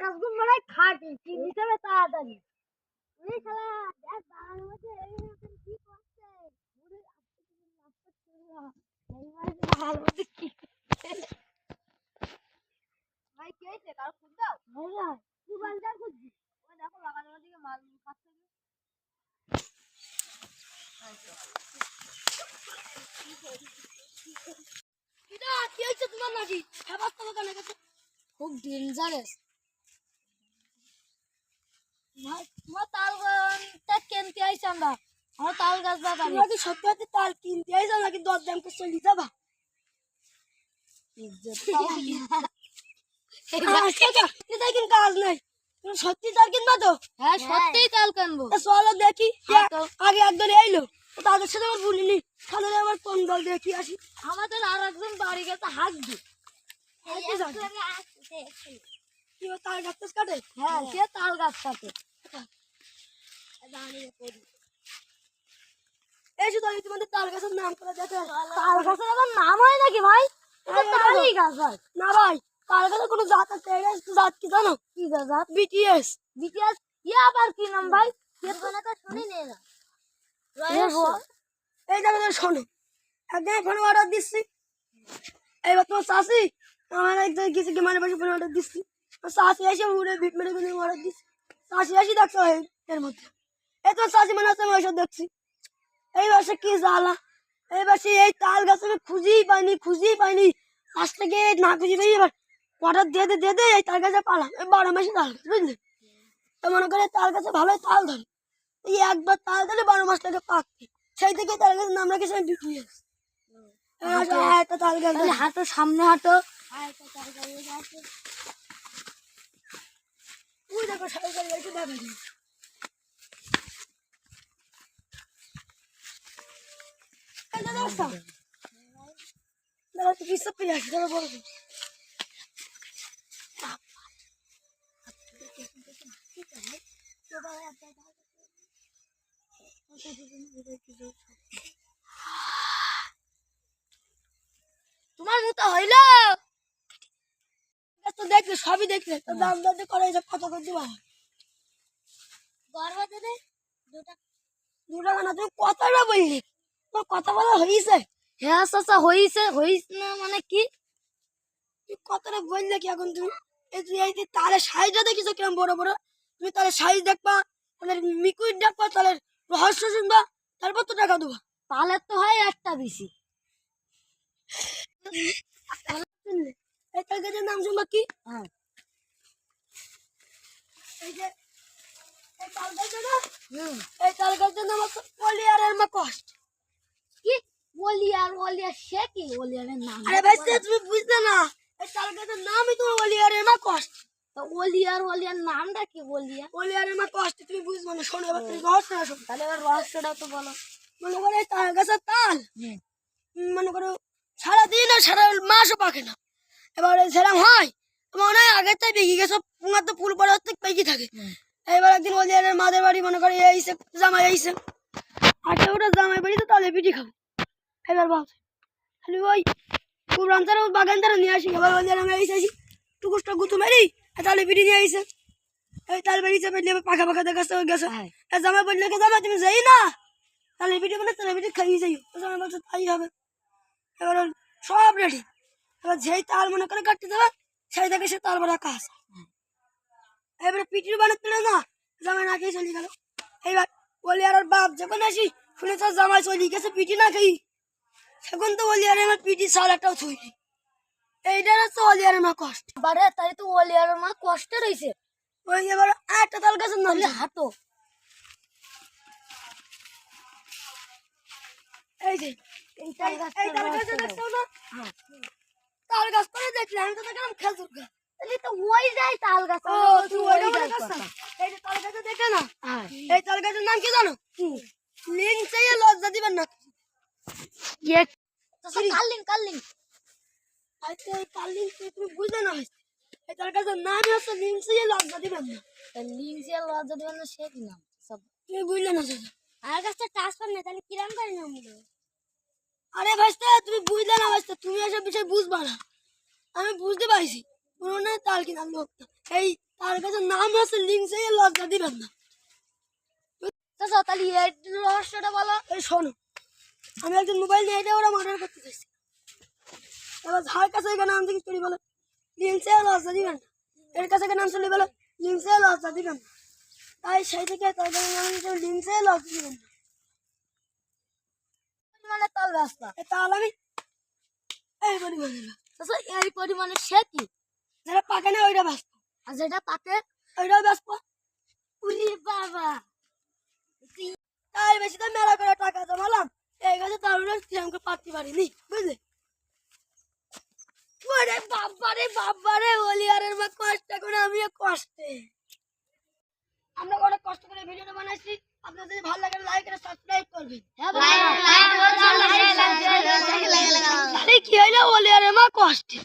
গাছগুলো মনে হয় খাটি চিনি হিসেবে তাড়াতাড়ি এই শালা দেখ বাগানের মধ্যে এইরকম কি করছে ঘুরে ভাই কি হয়েছে কারো খুঁজ দাও ভাই তুই বালদার খুঁজছি ওই দেখো বাগানের দিকে মাল খাচ্ছে কি হয়েছে তোমার নাকি খাবার তো দোকানে গেছে খুব ডেঞ্জারাস তোমার তাল গাছটা কিনতে আইছি আমরা আমার তাল গাছ বাগানে নাকি সত্যি সত্যি তাল কিনতে আইছো নাকি দরদাম করে চলে যাবা কাজ নাই সত্যি তাল কিনবা তো হ্যাঁ সত্যিই তাল কিনবো চলো দেখি আগে একজন এলো তাদের সাথে আমার বলিনি তাহলে আমার কোন দল দেখি আসি আমাদের আর একজন বাড়ি গেছে হাঁকবে কি তাল গাছ কাটে হ্যাঁ সে তাল গাছ কাটে এই শুধু তোমাদের তাল গাছের নাম করে দেখে তাল গাছের আবার নাম হয় নাকি ভাই তালই গাছ হয় না ভাই তাল গাছের কোনো জাত আছে জাত কি জানো কি জাত বিটিএস বিটিএস কি আবার কি নাম ভাই তো শুনি নে না এই জায়গাটা শোনো একদিন ফোন অর্ডার দিচ্ছি এইবার তোমার চাষি আমার একজন কিছু কি মানে বসে ফোন অর্ডার দিচ্ছি চাষি এসে উড়ে ভিট মেরে কিন্তু অর্ডার দিচ্ছি চাষি এসে দেখতে হয় এর মধ্যে এই তোমার চাষি মানে হচ্ছে আমি ওইসব দেখছি এই বছর কি জ্বালা এই বছর এই তাল গাছ আমি খুঁজেই পাইনি আজ থেকে না খুঁজে পাই এবার অর্ডার দিয়ে দে এই তাল গাছে পালাম 12 মাসে তাল গাছ বুঝলি তো মনে করে তাল গাছে ভালোই তাল ধরে এই একবার তাল ধরে 12 মাস লাগে পাকতে সেই থেকে তাল গাছের নাম রাখেছি আমি বিটিএস একটা তাল গাছ হাঁটো সামনে হাঁটো ওই দেখো সরকারি গাড়ি দেখা যায় তোমার মতো হইল তো দেখলে সবই দেখলে তো দাম দর করে কত করে দিবা দুটা না তুমি কথাটা বললি তোমার কথা বলা হয়েছে হ্যাঁ চাচা হয়েছে না মানে কি কথাটা বললে কি এখন তুমি এই তালের সাইজটা দেখিছো কেমন বড় বড় তুমি তালের সাইজ দেখবা তাহলে মিকুইড দেখবা তাহলে রহস্য শুনবা তারপর তো টাকা দেবা তালের তো হয় একটা বেশি এই তাল গাছের নাম শুনবা কি হ্যাঁ এই যে এই তাল গাছের নাম এই তাল গাছের নাম হচ্ছে ওলিয়ারের মাকস্ট কি ওলিয়ার সে কি ওলিয়ারের নাম আরে ভাই তুমি বুঝলে না এই তাল গাছের নামই তো ওলিয়ারের মাকস্ট তো ওলিয়ার নামটা কি ওলিয়ারের মাকস্ট তুমি বুঝবে না শোনো এবার তুমি রহস্যটা শোনো তাহলে এবার রহস্যটা তো বলো মনে করো এই তাল গাছের তাল মনে করো সারাদিন আর সারা মাসও পাকে না এবার সেরকম হয় মনে হয় আগের তাই বেগি গেছে পুঙার তো ফুল পরে হচ্ছে বেগি থাকে এবার একদিন ওলিয়ারের মাদের বাড়ি মনে করে এইসে জামাই এইসে আজকে ওটা জামাই বাড়ি তো তাহলে পিঠি খাবো এবার ভাব খালি ওই খুব রান্তার বাগান তারা নিয়ে আসি এবার ওলিয়ার আমি এইসে টুকুসটা গুতু মেরি তাহলে পিঠি নিয়ে আইসে এই তাল বেরিয়েছে পেটলে পাখা দেখাচ্ছে গেছে জামাই বললে জামাই তুমি যাই না তাহলে পিঠি বলে তাহলে পিঠি খাইয়ে যাই জামাই বলছে তাই হবে এবার সব রেডি এবার যেই তাল মনে করে কাটতে দেবে সেই থেকে সে তাল বড় কাজ এবারে পিঠির বানাতে না জামাই না খেয়ে চলে গেল এইবার বলি আর বাপ যখন আসি শুনে তো জামাই চলে গেছে পিঠি না খেয়ে সেখন তো বলি আর আমার পিঠি সাল একটাও ছুঁইনি এইটার হচ্ছে ওলিয়ারের মা কষ্ট বারে তাই তো ওলিয়ারের মা কষ্ট রয়েছে ওই এবার একটা তাল গাছের নাম হাঁটো এই যে এই তাল গাছটা দেখছো না তাল গাছ করে দেখলে আমি তো দেখলাম খেজুর গাছ তাহলে তো ওই যাই তাল গাছ ও তুই ওই গাছ এই যে তাল গাছ দেখে না এই তাল গাছের নাম কি জানো কি লিংসে লজ্জা দিবেন না ये কালিং আইতে কালিং তুমি বুঝলে না এই তাল গাছের নাম হচ্ছে লিংসে লজ্জা দিবেন না লিংসে লজ্জা দিবেন না সে কি নাম সব তুমি বুঝলে না আর গাছটা ট্রান্সফার না তাহলে কিরাম করে নাম হলো আরে ভাইস্তা তুমি বুঝলে না ভাইস্তা তুমি এসব বিষয় বুঝবা না আমি বুঝতে পারছি পুরনো তাল কিনার লোক না। এই তার কাছে নাম আছে লিঙ্কসে লজ্জা দিবেন না। চাচা তাহলে এই রহস্যটা বলো। এই শোনো, আমি একজন মোবাইল নিয়ে এটা ওরা অর্ডার করতে চাইছি। এবার যার কাছে এখানে নাম জিজ্ঞেস করি বলে লিঙ্কসে লজ্জা দিবেন না, এর কাছে নাম চলে বলে লিঙ্কসে লজ্জা দিবেন না। তাই সেই থেকে তাদের নাম লিঙ্কসে লজ্জা দিবেন না। মানে তাল রাস্তা তাল আমি এই পরিমাণে আচ্ছা এই পরিমাণে সে কি যেটা পাকে না ওইটা বাঁচবো, আর যেটা পাকে ওইটাও বাঁচবো। উলি বাবা তাই বেশি তো মেলা করে টাকা জমালাম, এই গাছে তার আমাকে পারতে পারিনি বুঝলে। ওরে বাবারে ওলিয়ারের মা কষ্ট করে আমিও কষ্টে। আমরা অনেক কষ্ট করে ভিডিওটা বানাইছি, আপনাদের যদি ভালো লাগে লাইক আর সাবস্ক্রাইব করবেন। তাহলে কি হইলো ওলিয়ারের মা কষ্টে।